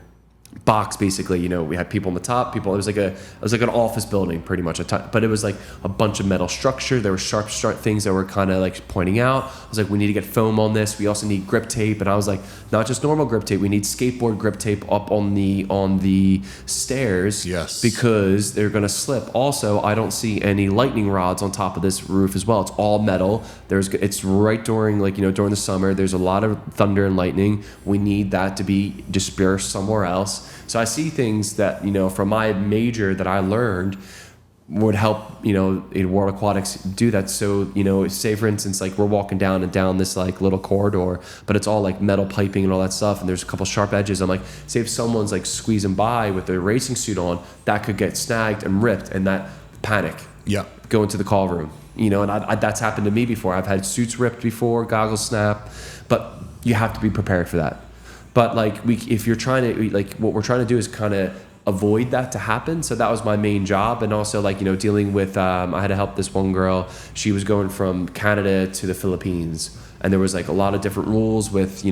box, basically. You know, we had people on the top, it was like an office building pretty much, but it was like a bunch of metal structure. There were sharp things that were kind of like pointing out. I was like, we need to get foam on this, we also need grip tape. And I was like, not just normal grip tape, we need skateboard grip tape up on the stairs. Yes, because they're going to slip. Also, I don't see any lightning rods on top of this roof as well. It's all metal. It's right during during the summer, there's a lot of thunder and lightning. We need that to be dispersed somewhere else. So I see things that, you know, from my major that I learned would help, you know, in World Aquatics do that. So, you know, say for instance, like we're walking down this like little corridor, but it's all like metal piping and all that stuff, and there's a couple sharp edges. I'm like, say if someone's like squeezing by with their racing suit on, that could get snagged and ripped, and that panic. Yeah. Go into the call room. You know, and I that's happened to me before. I've had suits ripped before, goggles snap, but you have to be prepared for that. But like if you're trying to, like what we're trying to do is kind of avoid that to happen. So that was my main job. And also like, dealing with, I had to help this one girl. She was going from Canada to the Philippines. And there was like a lot of different rules with,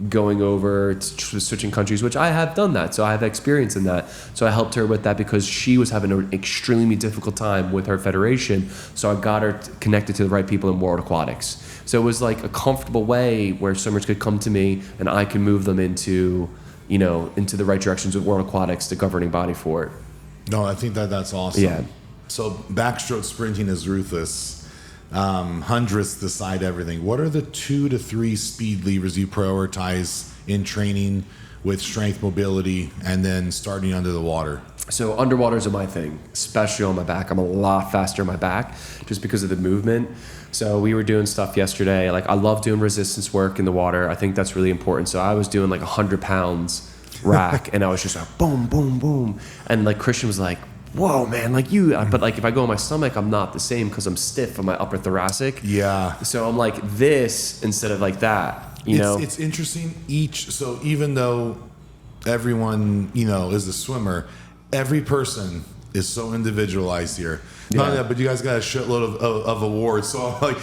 going over to switching countries, which I have done that. So I have experience in that. So I helped her with that because she was having an extremely difficult time with her federation. So I got her connected to the right people in World Aquatics. So it was like a comfortable way where swimmers could come to me and I can move them into the right directions with World Aquatics, the governing body for it. No, I think that's awesome. Yeah. So backstroke sprinting is ruthless. Hundredths decide everything. What are the 2 to 3 speed levers you prioritize in training with strength, mobility, and then starting under the water? So underwaters are my thing, especially on my back. I'm a lot faster on my back just because of the movement. So we were doing stuff yesterday. Like I love doing resistance work in the water. I think that's really important. So I was doing like 100 pounds rack and I was just like boom, boom, boom. And like Christian was like, whoa, man, like you, but like if I go on my stomach, I'm not the same because I'm stiff on my upper thoracic. Yeah. So I'm like this instead of like that, It's interesting. So even though everyone, is a swimmer, every person is so individualized here. Not only that, but you guys got a shitload of awards. So I'm like,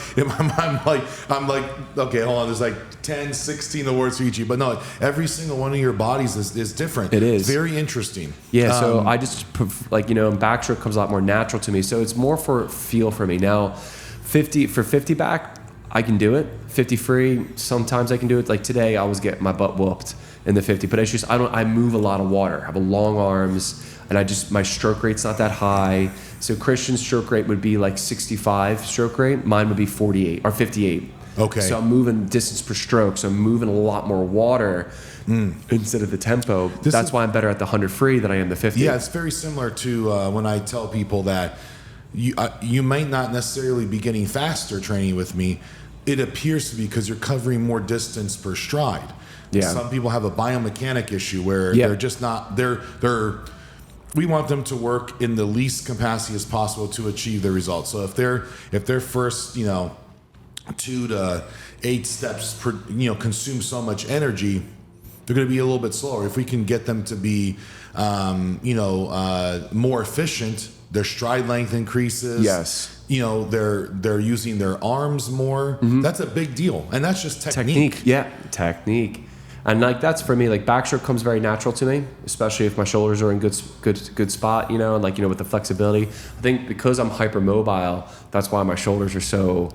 okay, hold on. There's like 10, 16 awards for each of you. But no, every single one of your bodies is different. It is. It's very interesting. Yeah, so I just, backstroke comes a lot more natural to me. So it's more for feel for me. Now, 50 back, I can do it. 50 free, sometimes I can do it. Like today, I was getting my butt whooped in the 50. But it's just, I move a lot of water. I have long arms. And my stroke rate's not that high. So Christian's stroke rate would be like 65 stroke rate. Mine would be 48 or 58. Okay. So I'm moving distance per stroke. So I'm moving a lot more water instead of the tempo. That's why I'm better at the 100 free than I am the 50. Yeah, it's very similar to when I tell people that you might not necessarily be getting faster training with me. It appears to be because you're covering more distance per stride. Yeah. Some people have a biomechanic issue where they're just not, we want them to work in the least capacity as possible to achieve the results. So if their first 2 to 8 steps per consume so much energy, they're going to be a little bit slower. If we can get them to be more efficient, their stride length increases. Yes. They're using their arms more. Mm-hmm. That's a big deal, and that's just technique. Yeah, technique. And like that's for me, like backstroke comes very natural to me, especially if my shoulders are in good spot, and with the flexibility. I think because I'm hypermobile, that's why my shoulders are so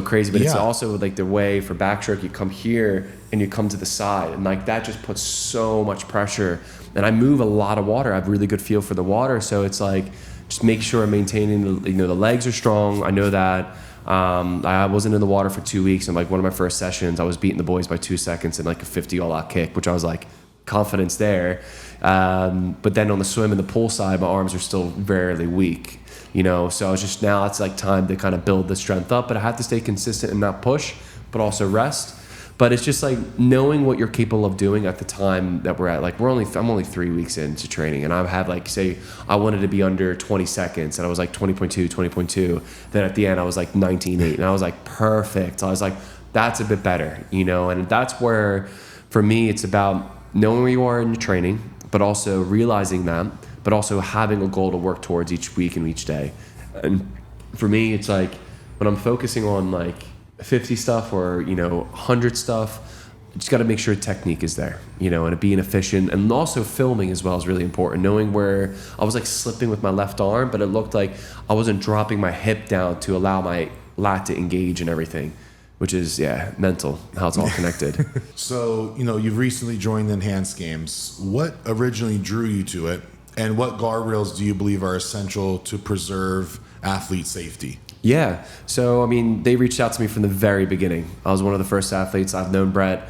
crazy. But it's also like the way for backstroke, you come here and you come to the side, and like that just puts so much pressure. And I move a lot of water. I have really good feel for the water, so it's like just make sure I'm maintaining the legs are strong. I know that. I wasn't in the water for 2 weeks, and like one of my first sessions, I was beating the boys by 2 seconds in like a 50 all-out kick, which I was like, confidence there. But then on the swim and the pool side, my arms are still very weak, So I was just now it's like time to kind of build the strength up, but I have to stay consistent and not push, but also rest. But it's just like knowing what you're capable of doing at the time that we're at. Like I'm only 3 weeks into training, and I have like, say I wanted to be under 20 seconds, and I was like 20.2. Then at the end I was like 19.8, and I was like perfect. So I was like, that's a bit better, And that's where, for me, it's about knowing where you are in your training, but also realizing that, but also having a goal to work towards each week and each day. And for me, it's like when I'm focusing on like 50 stuff or 100 stuff, just got to make sure technique is there, and being efficient, and also filming as well is really important. Knowing where I was like slipping with my left arm, but it looked like I wasn't dropping my hip down to allow my lat to engage and everything, which is mental, how it's all connected. So you've recently joined the Enhanced Games. What originally drew you to it, and what guardrails do you believe are essential to preserve athlete safety? Yeah. So, they reached out to me from the very beginning. I was one of the first athletes. I've known Brett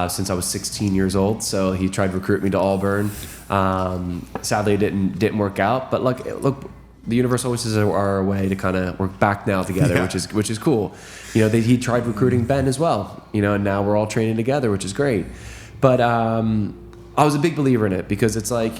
since I was 16 years old. So he tried to recruit me to Auburn. Sadly, it didn't work out. But look, the universe always is our way to kind of work back now together, which is cool. He tried recruiting Ben as well. And now we're all training together, which is great. But I was a big believer in it because it's like,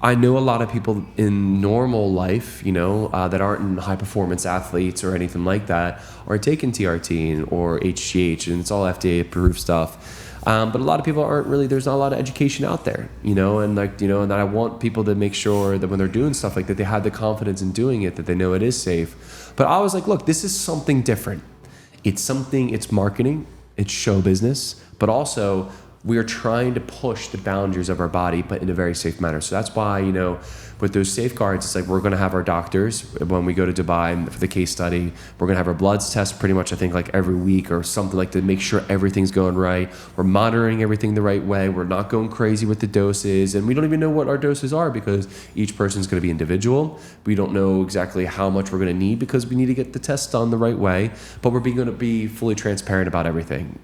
I know a lot of people in normal life, that aren't in high performance athletes or anything like that, are taking TRT or HGH, and it's all FDA approved stuff. But a lot of people aren't really, there's not a lot of education out there, and and I want people to make sure that when they're doing stuff like that, they have the confidence in doing it, that they know it is safe. But I was like, look, this is something different. It's marketing, it's show business, but also we are trying to push the boundaries of our body, but in a very safe manner. So that's why, with those safeguards, it's like we're going to have our doctors when we go to Dubai for the case study. We're going to have our bloods test pretty much, I think, like every week or something, like to make sure everything's going right. We're monitoring everything the right way. We're not going crazy with the doses. And we don't even know what our doses are because each person's going to be individual. We don't know exactly how much we're going to need because we need to get the test done the right way. But we're going to be fully transparent about everything.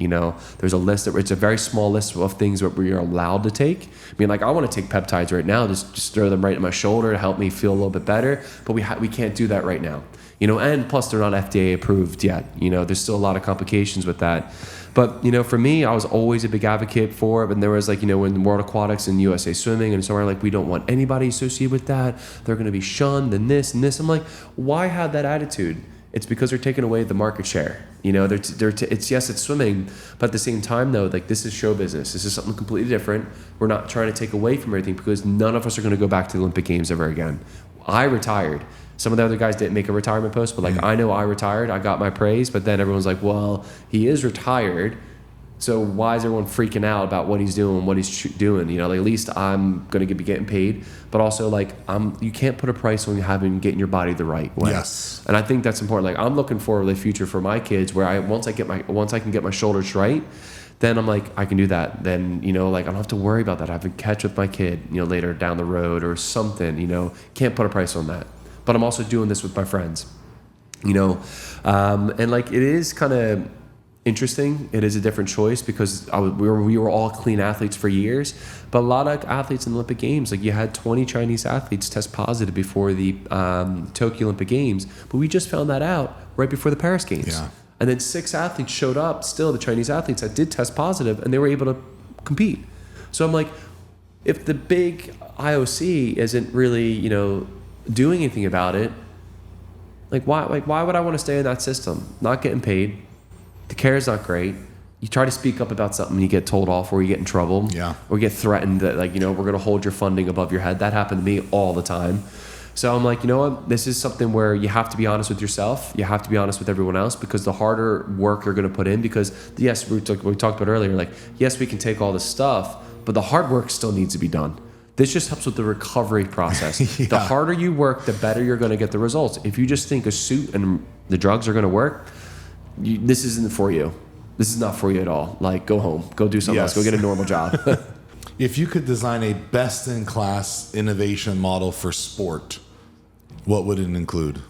There's a list it's a very small list of things that we are allowed to take. I mean, like I want to take peptides right now, just throw them right in my shoulder to help me feel a little bit better, but we can't do that right now, and plus they're not FDA approved yet. There's still a lot of complications with that. But for me, I was always a big advocate for it. And there was when World Aquatics and USA Swimming and somewhere, like we don't want anybody associated with that. They're going to be shunned and this and this. I'm like, why have that attitude? It's because they're taking away the market share. It's swimming, but at the same time though, like this is show business. This is something completely different. We're not trying to take away from everything because none of us are going to go back to the Olympic Games ever again. I retired. Some of the other guys didn't make a retirement post, but I know I retired. I got my praise, but then everyone's like, well, he is retired. So why is everyone freaking out about what he's doing, what he's doing? At least I'm going to be getting paid, but also you can't put a price on getting your body the right way. Yes. And I think that's important. Like I'm looking for the future for my kids where once I can get my shoulders right, then I'm like, I can do that. Then, I don't have to worry about that. I have a catch with my kid, later down the road or something, can't put a price on that. But I'm also doing this with my friends, and it is kind of interesting. It is a different choice because we were all clean athletes for years, but a lot of athletes in the Olympic Games, like you had 20 Chinese athletes test positive before the Tokyo Olympic Games, but we just found that out right before the Paris Games. Yeah. And then 6 athletes showed up, still the Chinese athletes that did test positive, and they were able to compete. So I'm like, if the big IOC isn't really, doing anything about it, why would I want to stay in that system? Not getting paid. The care is not great. You try to speak up about something, you get told off, or you get in trouble, or you get threatened that we're going to hold your funding above your head. That happened to me all the time. So I'm like, what? This is something where you have to be honest with yourself. You have to be honest with everyone else because the harder work you're going to put in. Because yes, we talked about earlier. Yes, we can take all this stuff, but the hard work still needs to be done. This just helps with the recovery process. The harder you work, the better you're going to get the results. If you just think a suit and the drugs are going to work, this isn't for you. This is not for you at all. Go home. Go do something else. Go get a normal job. If you could design a best-in-class innovation model for sport, what would it include?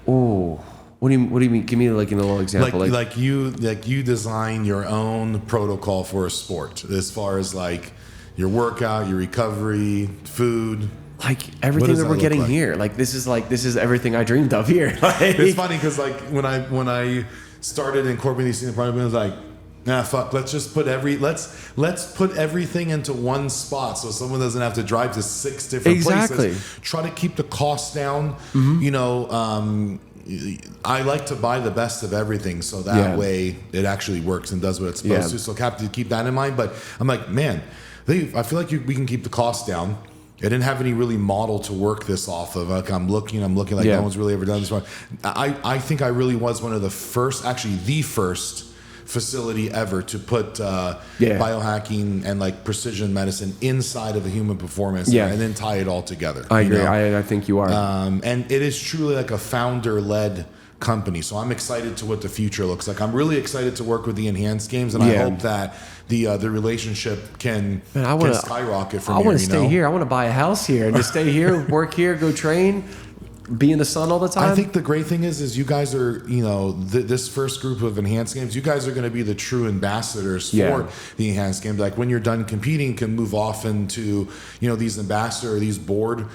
Oh, what do you mean? Give me a little example. You design your own protocol for a sport as far as your workout, your recovery, food. Everything that we're getting here. This is everything I dreamed of here. It's funny because when I started incorporating these things in product, I was like, nah, fuck. Let's just put let's put everything into one spot so someone doesn't have to drive to 6 different places. Try to keep the costs down. Mm-hmm. I like to buy the best of everything so that way it actually works and does what it's supposed to. So have to keep that in mind. But I'm like, man, I feel like we can keep the costs down. I didn't have any really model to work this off of. I'm looking like no one's really ever done this one. I think I really was one of the first, actually the first facility ever to put biohacking and precision medicine inside of a human performance and then tie it all together. I agree. I think you are. And it is truly a founder-led company. So I'm excited to what the future looks like. I'm really excited to work with the Enhanced Games, and I hope that the relationship can skyrocket from here. I want to stay here. I want to buy a house here and just stay here, work here, go train, be in the sun all the time. I think the great thing is you guys are, this first group of Enhanced Games, you guys are going to be the true ambassadors for the Enhanced Games. When you're done competing, can move off into, these ambassador or these board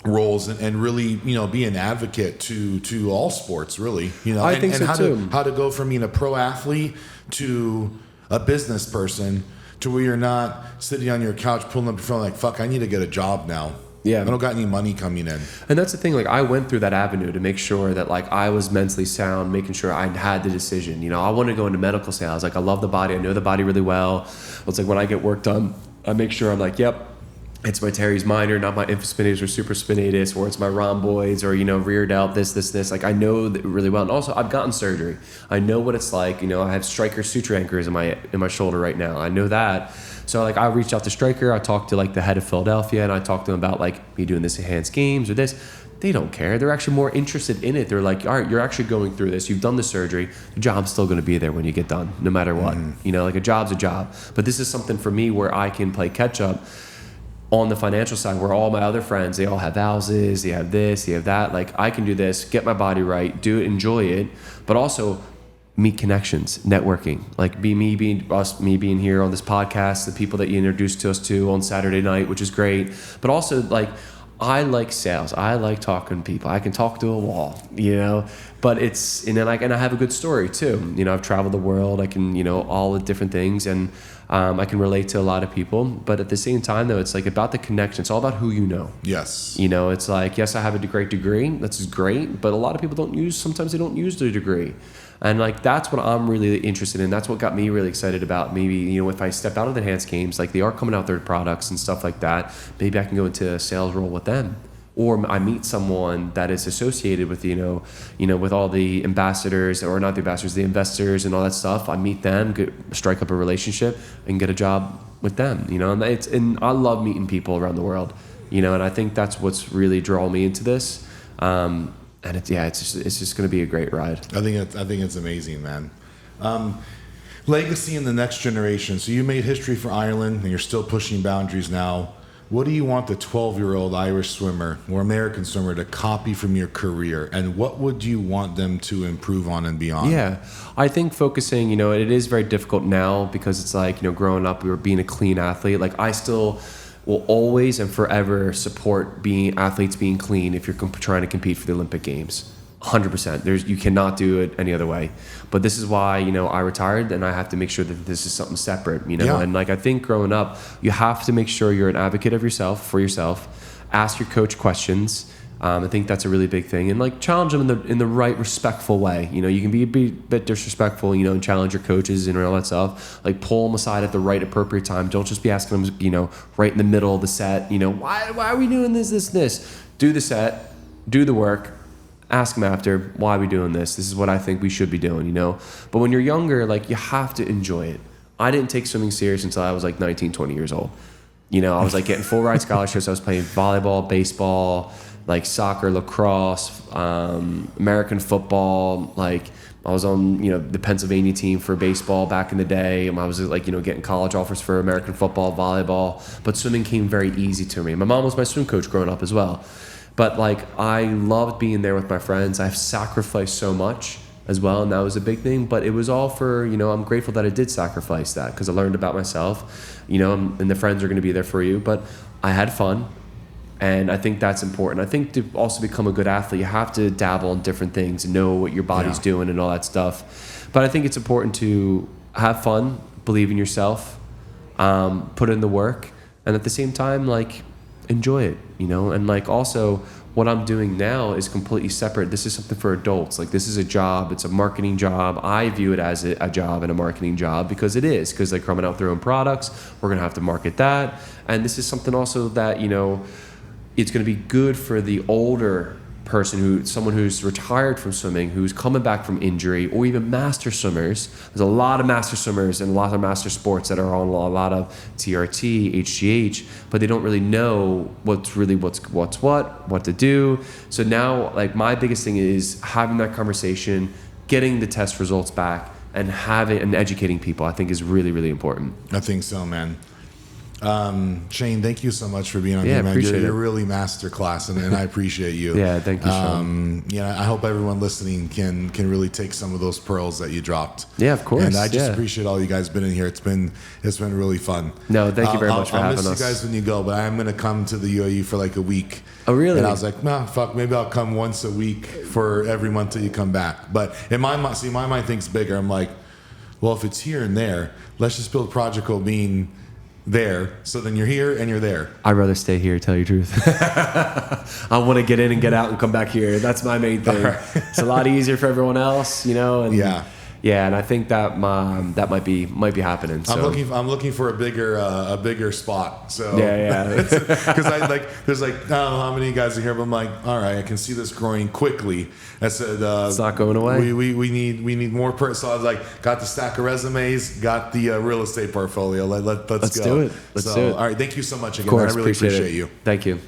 roles and really, be an advocate to all sports, really. I think so too. How to go from being a pro athlete to a business person to where you're not sitting on your couch pulling up your phone fuck, I need to get a job now. Yeah. I don't got any money coming in. And that's the thing, like I went through that avenue to make sure that like I was mentally sound, making sure I had the decision. You know, I want to go into medical sales. Like I love the body. I know the body really well. It's like when I get work done, I make sure I'm like, yep, it's my teres minor, not my infraspinatus or supraspinatus, or it's my rhomboids or, you know, rear delt, this. Like I know that really well. And also I've gotten surgery. I know what it's like. You know, I have Stryker suture anchors in my shoulder right now. I know that. So like I reached out to Stryker. I talked to like the head of Philadelphia, and I talked to him about like me doing this enhanced games or this. They don't care. They're actually more interested in it. They're like, all right, you're actually going through this. You've done the surgery. The job's still going to be there when you get done, no matter what. You know, like a job's a job. But this is something for me where I can play catch up on the financial side, where all my other friends, they all have houses, they have this, they have that. Like I can do this, get my body right, do it, enjoy it, but also meet connections, networking. Like me being here on this podcast, the people that you introduced us to on Saturday night, which is great. But also like I like sales. I like talking to people. I can talk to a wall, you know. But and I have a good story too. You know, I've traveled the world. I can, you know, all the different things, and I can relate to a lot of people. But at the same time, though, it's like about the connection. It's all about who you know. Yes. You know, it's like, yes, I have a great degree. That's great. But a lot of people sometimes they don't use their degree. And like that's what I'm really interested in. That's what got me really excited about maybe, you know, if I step out of the enhanced games, like they are coming out their products and stuff like that, maybe I can go into a sales role with them. Or I meet someone that is associated with, you know, with all the ambassadors, or not the ambassadors, the investors and all that stuff. I meet them, strike up a relationship, and get a job with them. You know, and I love meeting people around the world. You know, and I think that's what's really drawn me into this. And it's just going to be a great ride. I think it's amazing, man. Legacy in the next generation. So you made history for Ireland, and you're still pushing boundaries now. What do you want the 12-year-old Irish swimmer or American swimmer to copy from your career? And what would you want them to improve on and beyond? Yeah, I think focusing, you know, it is very difficult now because it's like, you know, growing up, we were being a clean athlete. Like I still will always and forever support athletes being clean if you're trying to compete for the Olympic Games. 100%. You cannot do it any other way. But this is why, you know, I retired, and I have to make sure that this is something separate, you know. Yeah. And like I think growing up, you have to make sure you're an advocate of for yourself. Ask your coach questions. I think that's a really big thing, and like challenge them in the right, respectful way. You know, you can be a bit disrespectful, you know, and challenge your coaches and all that stuff. Like pull them aside at the right, appropriate time. Don't just be asking them, you know, right in the middle of the set. You know, why are we doing this? Do the set, do the work. Ask them after, why are we doing this? This is what I think we should be doing, you know? But when you're younger, like, you have to enjoy it. I didn't take swimming serious until I was like 19, 20 years old. You know, I was like getting full ride scholarships. I was playing volleyball, baseball, like soccer, lacrosse, American football. Like, I was on, you know, the Pennsylvania team for baseball back in the day. I was like, you know, getting college offers for American football, volleyball. But swimming came very easy to me. My mom was my swim coach growing up as well. But like I loved being there with my friends. I've sacrificed so much as well, and that was a big thing. But it was all for, you know, I'm grateful that I did sacrifice that because I learned about myself, you know, and the friends are going to be there for you. But I had fun, and I think that's important. I think to also become a good athlete, you have to dabble in different things and know what your body's doing and all that stuff. But I think it's important to have fun, believe in yourself, put in the work, and at the same time, like, enjoy it, you know. And like also what I'm doing now is completely separate. This is something for adults. Like this is a job. It's a marketing job. I view it as a job and a marketing job because it is, because they're coming out with their own products. We're gonna have to market that, and this is something also that, you know, it's gonna be good for the older person, someone who's retired from swimming, who's coming back from injury, or even master swimmers. There's a lot of master swimmers and a lot of master sports that are on a lot of TRT, HGH, but they don't really know what to do. So now, like, my biggest thing is having that conversation, getting the test results back, and educating people, I think is really, really important. I think so, man. Shane, thank you so much for being on here, man. You're really masterclass, and I appreciate you. Yeah, thank you, Sean. Yeah, I hope everyone listening can really take some of those pearls that you dropped. Yeah, of course. And I just appreciate all you guys been in here. It's been really fun. No, thank you very much for having us. I'll miss you guys when you go, but I'm gonna come to the UAE for like a week. Oh, really? And I was like, nah, fuck, maybe I'll come once a week for every month till you come back. But in my mind thinks bigger. I'm like, well, if it's here and there, let's just build Project Bean there. So then you're here and you're there. I'd rather stay here, tell you the truth. I want to get in and get out and come back here. That's my main thing. Right. It's a lot easier for everyone else, you know. And yeah, and I think that that might be happening. So. I'm looking for a bigger spot. So yeah. Because there's I don't know how many guys are here, but I'm like, all right, I can see this growing quickly. I said, it's not going away. We need more. So I was like, got the stack of resumes, got the real estate portfolio. Let's go. Do it. Let's do it. All right, thank you so much again. Of course, I really appreciate you. Thank you.